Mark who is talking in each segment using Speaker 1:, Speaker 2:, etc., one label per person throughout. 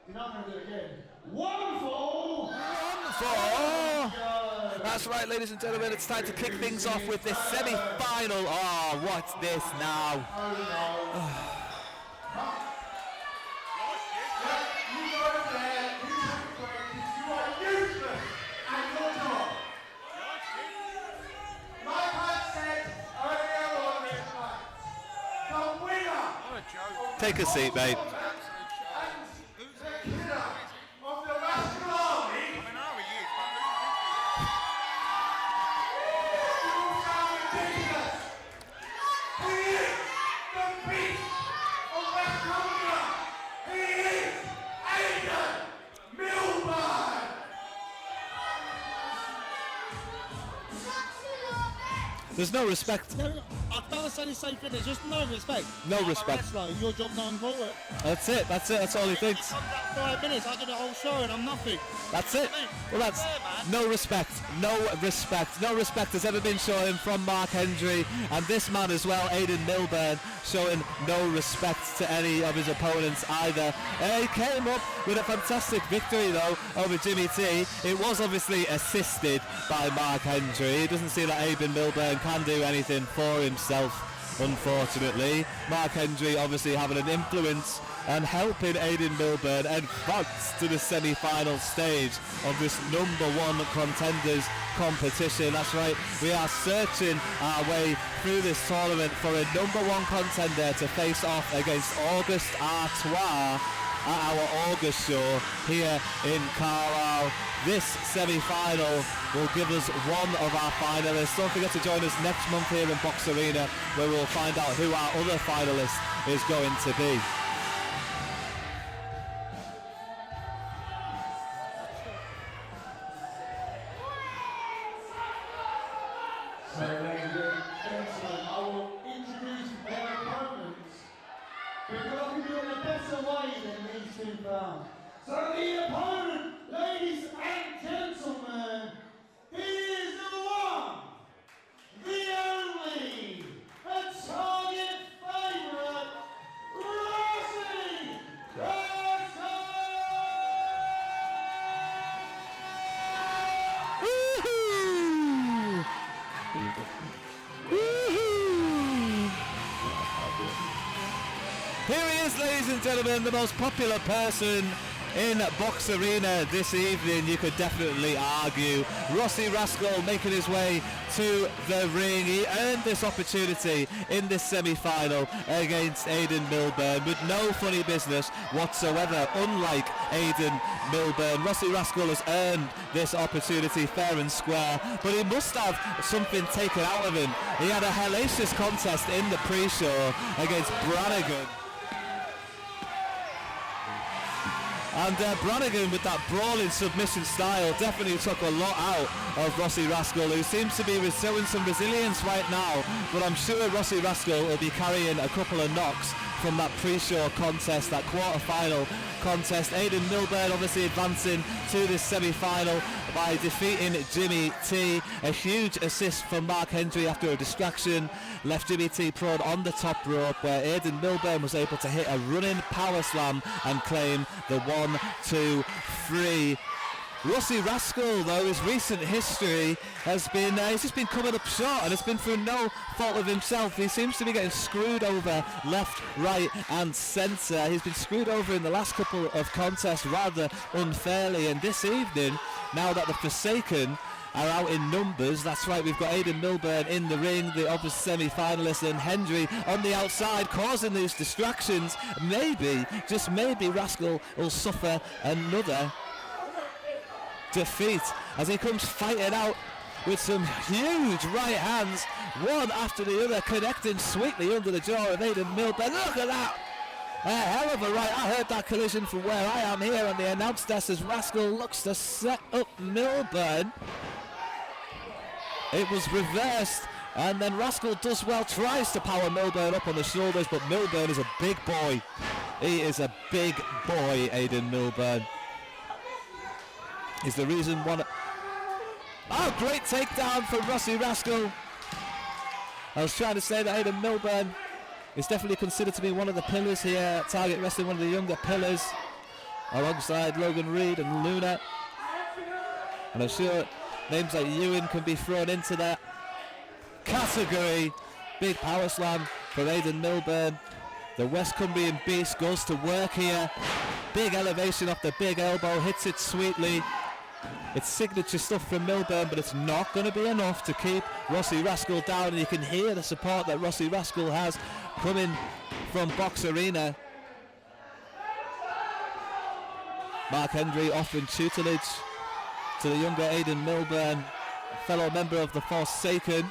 Speaker 1: You're not going to do it again. 1 for all.
Speaker 2: 1 for all. That's right, ladies and gentlemen. It's time to kick things off with this semi-final. Oh, what's this now? Take a seat, mate. There's no respect.
Speaker 1: I can't say the same thing. There's just no respect.
Speaker 2: No respect.
Speaker 1: Your job's not important.
Speaker 2: That's it. That's it. That's all he thinks.
Speaker 1: 5 minutes. I did the whole show and I'm nothing.
Speaker 2: That's it. Well, that's no respect. No respect. No respect has ever been shown from Mark Hendry, and this man as well, Aiden Milburn, showing no respect to any of his opponents either. He came up with a fantastic victory though over Jimmy T. It was obviously assisted by Mark Hendry. It doesn't seem that Aiden Milburn can do anything for himself, unfortunately. Mark Hendry obviously having an influence and helping Aiden Milburn advance to the semi-final stage of this #1 contenders competition. That's right, we are searching our way through this tournament for a #1 contender to face off against Auguste Artois at our August show here in Carlisle. This semi-final will give us one of our finalists. Don't forget to join us next month here in Box Arena, where we'll find out who our other finalist is going to be.
Speaker 1: So, ladies and gentlemen, I will introduce their opponents because I can do it in a better way than these two found. So, the opponent, ladies and gentlemen, is the one, the only, a target favourite, Rossy! Rascal!
Speaker 2: Here he is, ladies and gentlemen, the most popular person in Box Arena this evening, you could definitely argue. Rossy Rascal making his way to the ring. He earned this opportunity in this semi-final against Aiden Milburn with no funny business whatsoever, unlike Aiden Milburn. Rossy Rascal has earned this opportunity fair and square, but he must have something taken out of him. He had a hellacious contest in the pre-show against Brannigan. And Brannigan, with that brawling submission style, definitely took a lot out of Rossy Rascal, who seems to be showing some resilience right now. But I'm sure Rossy Rascal will be carrying a couple of knocks from that pre-show contest, that quarter-final contest. Aiden Milburn obviously advancing to this semi-final by defeating Jimmy T. A huge assist from Mark Hendry after a distraction left Jimmy T prone on the top rope, where Aiden Milburn was able to hit a running power slam and claim the 1, 2, 3. Rossy Rascal, though, his recent history has been, he's just been coming up short, and it's been through no fault of himself. He seems to be getting screwed over left, right and centre. He's been screwed over in the last couple of contests rather unfairly, and this evening, now that the Forsaken are out in numbers, that's right, we've got Aiden Milburn in the ring, the obvious semi-finalist, and Hendry on the outside causing these distractions. Maybe, just maybe, Rascal will suffer another defeat as he comes fighting out with some huge right hands, one after the other, connecting sweetly under the jaw of Aiden Milburn. Look at that! A hell of a right. I heard that collision from where I am here on the announce desk as Rascal looks to set up Milburn. It was reversed, and then Rascal does well, tries to power Milburn up on the shoulders, but Milburn is a big boy. He is a big boy, Aiden Milburn. Is the reason one... Oh, great takedown from Rossy Rascal. I was trying to say that Aiden Milburn is definitely considered to be one of the pillars here at Target Wrestling, one of the younger pillars. alongside Logan Reed and Luna. And I'm sure names like Ewan can be thrown into that category. Big power slam for Aiden Milburn. The West Cumbrian beast goes to work here. Big elevation off the big elbow, hits it sweetly. It's signature stuff from Milburn, but it's not going to be enough to keep Rossy Rascal down. And you can hear the support that Rossy Rascal has coming from Box Arena. Mark Hendry offering tutelage to the younger Aiden Milburn, fellow member of the Forsaken.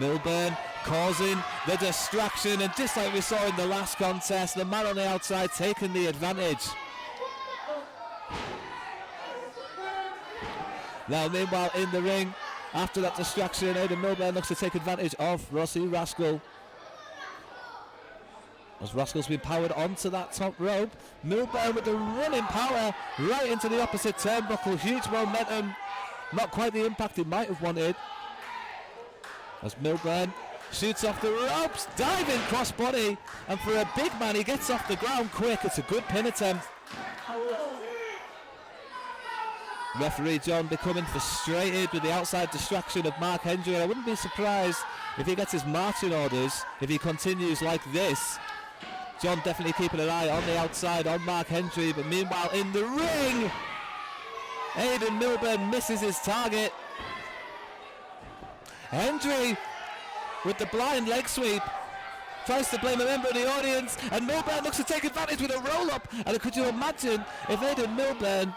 Speaker 2: Milburn causing the distraction, and just like we saw in the last contest, the man on the outside taking the advantage. Now meanwhile in the ring, after that distraction, Aiden Milburn looks to take advantage of Rossy Rascal. As Rascal's been powered onto that top rope, Milburn with the running power right into the opposite turnbuckle. Huge momentum, not quite the impact he might have wanted. As Milburn shoots off the ropes, diving crossbody, and for a big man he gets off the ground quick. It's a good pin attempt. Referee John becoming frustrated with the outside distraction of Mark Hendry. I wouldn't be surprised if he gets his marching orders if he continues like this. John definitely keeping an eye on the outside on Mark Hendry, but meanwhile in the ring, Aiden Milburn misses his target. Hendry with the blind leg sweep tries to blame a member of the audience, and Milburn looks to take advantage with a roll-up. And could you imagine if Aiden Milburn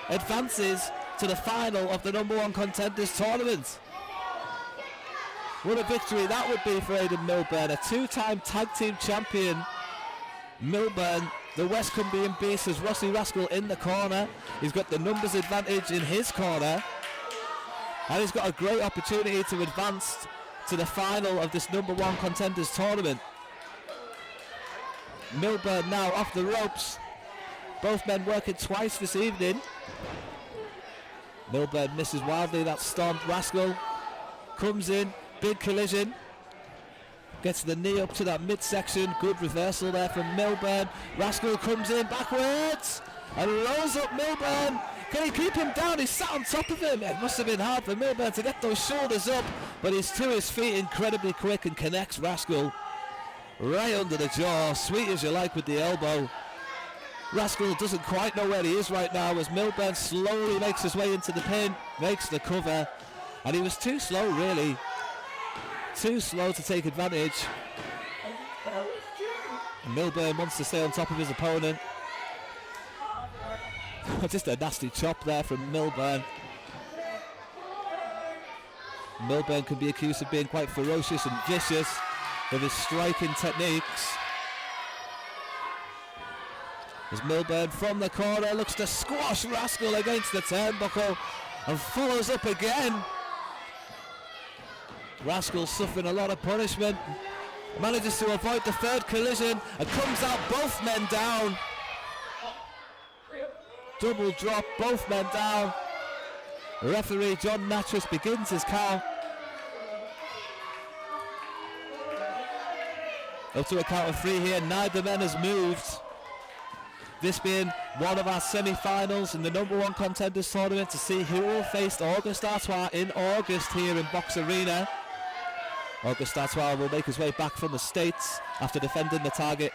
Speaker 2: advances to the final of the #1 Contenders tournament? What a victory that would be for Aiden Milburn, a two-time tag team champion. Milburn, the West Cumbrian beast, has Rossy Rascal in the corner. He's got the numbers advantage in his corner, and he's got a great opportunity to advance to the final of this #1 Contenders tournament. Milburn now off the ropes. Both men working twice this evening. Milburn misses wildly that stomp. Rascal comes in, big collision. Gets the knee up to that midsection. Good reversal there from Milburn. Rascal comes in backwards and rolls up Milburn. Can he keep him down? He's sat on top of him. It must have been hard for Milburn to get those shoulders up, but he's to his feet incredibly quick and connects Rascal right under the jaw. Sweet as you like with the elbow. Rascal doesn't quite know where he is right now as Milburn slowly makes his way into the pin, makes the cover, and he was too slow really. Too slow to take advantage. Milburn wants to stay on top of his opponent. Just a nasty chop there from Milburn. Milburn can be accused of being quite ferocious and vicious with his striking techniques. As Milburn from the corner looks to squash Rascal against the turnbuckle and follows up again. Rascal suffering a lot of punishment, manages to avoid the third collision and comes out both men down. Double drop, both men down. Referee John Natras begins his count. Up to a count of 3 here, neither man has moved. This being one of our semi-finals in the #1 Contenders tournament to see who will face Auguste Artois in August here in Box Arena. Auguste Artois will make his way back from the States after defending the Target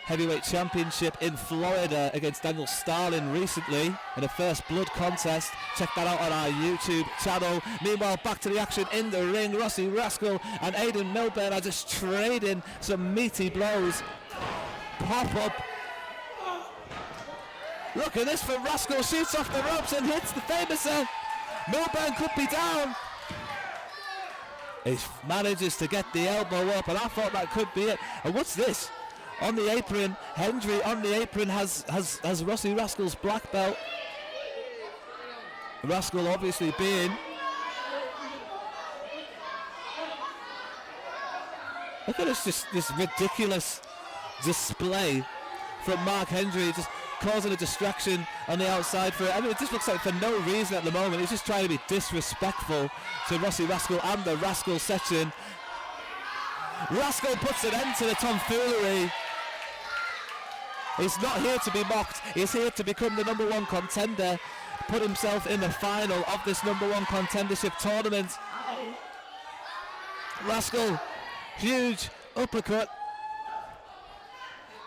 Speaker 2: Heavyweight Championship in Florida against Daniel Starlin recently in a first blood contest. Check that out on our YouTube channel. Meanwhile, back to the action in the ring. Rossy Rascal and Aiden Milburn are just trading some meaty blows. Pop up. Look at this for Rascal, shoots off the ropes and hits the famouser. Milburn could be down. He manages to get the elbow up, and I thought that could be it. And what's this? On the apron, Hendry on the apron has Rossy Rascal's black belt. Rascal obviously being... Look at this ridiculous display from Mark Hendry, just causing a distraction on the outside for it. I mean, it just looks like for no reason at the moment. He's just trying to be disrespectful to Rossy Rascal and the Rascal section. Rascal puts an end to the tomfoolery. He's not here to be mocked, he's here to become the number one contender, put himself in the final of this number one contendership tournament. Rascal, huge uppercut,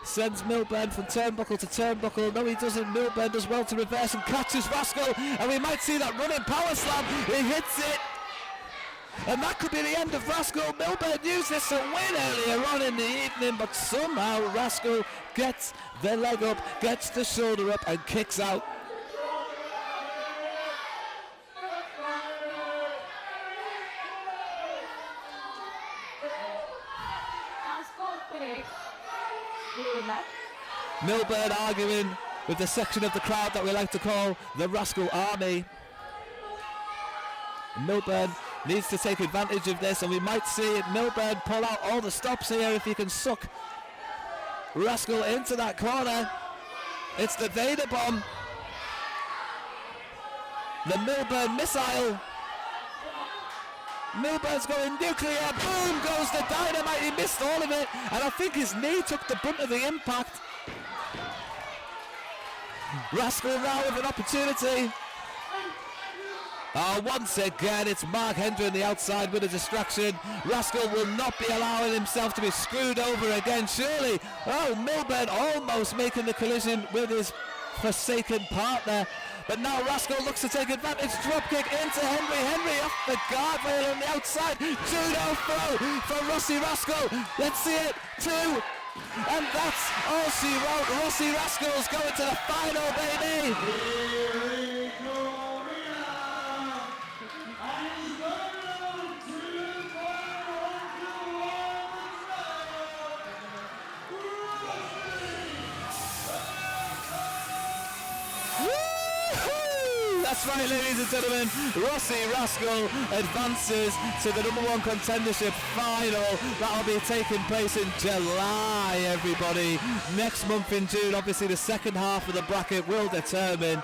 Speaker 2: sends Milburn from turnbuckle to turnbuckle. No, he doesn't. Milburn does well to reverse and catches Rascal, and we might see that running power slam. He hits it, and that could be the end of Rascal. Milburn used this to win earlier on in the evening, but somehow Rascal gets the leg up, gets the shoulder up, and kicks out. Milburn arguing with the section of the crowd that we like to call the Rascal Army. Milburn needs to take advantage of this, and we might see Milburn pull out all the stops here if he can suck Rascal into that corner. It's the Vader bomb, the Milburn missile. Milburn's going nuclear, boom goes the dynamite, he missed all of it, and I think his knee took the brunt of the impact. Rascal now with an opportunity. Once again it's Mark Hendry on the outside with a distraction. Rascal will not be allowing himself to be screwed over again, surely. Oh, Milburn almost making the collision with his forsaken partner. But now Rascal looks to take advantage. Dropkick into Henry. Henry off the guardrail on the outside. Judo throw for Rossy Rascal. Let's see it. 2. And that's all she wrote. Rossy Rascal's going to the final, baby.
Speaker 1: Here we go now. And he's going to the final.
Speaker 2: That's right, ladies and gentlemen, Rossy Rascal advances to the number one contendership final. That'll be taking place in July, everybody. Next month in June, obviously the second half of the bracket will determine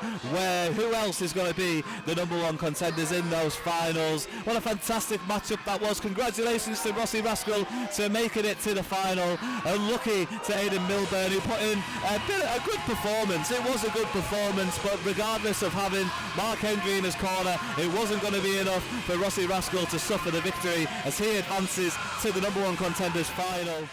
Speaker 2: who else is going to be the number one contenders in those finals. What a fantastic matchup that was. Congratulations to Rossy Rascal to making it to the final. And lucky to Aiden Milburn, who put in a good performance. It was a good performance, but regardless of having Mark Hendry in his corner, it wasn't going to be enough for Rossy Rascal to suffer the victory as he advances to the number one contenders final.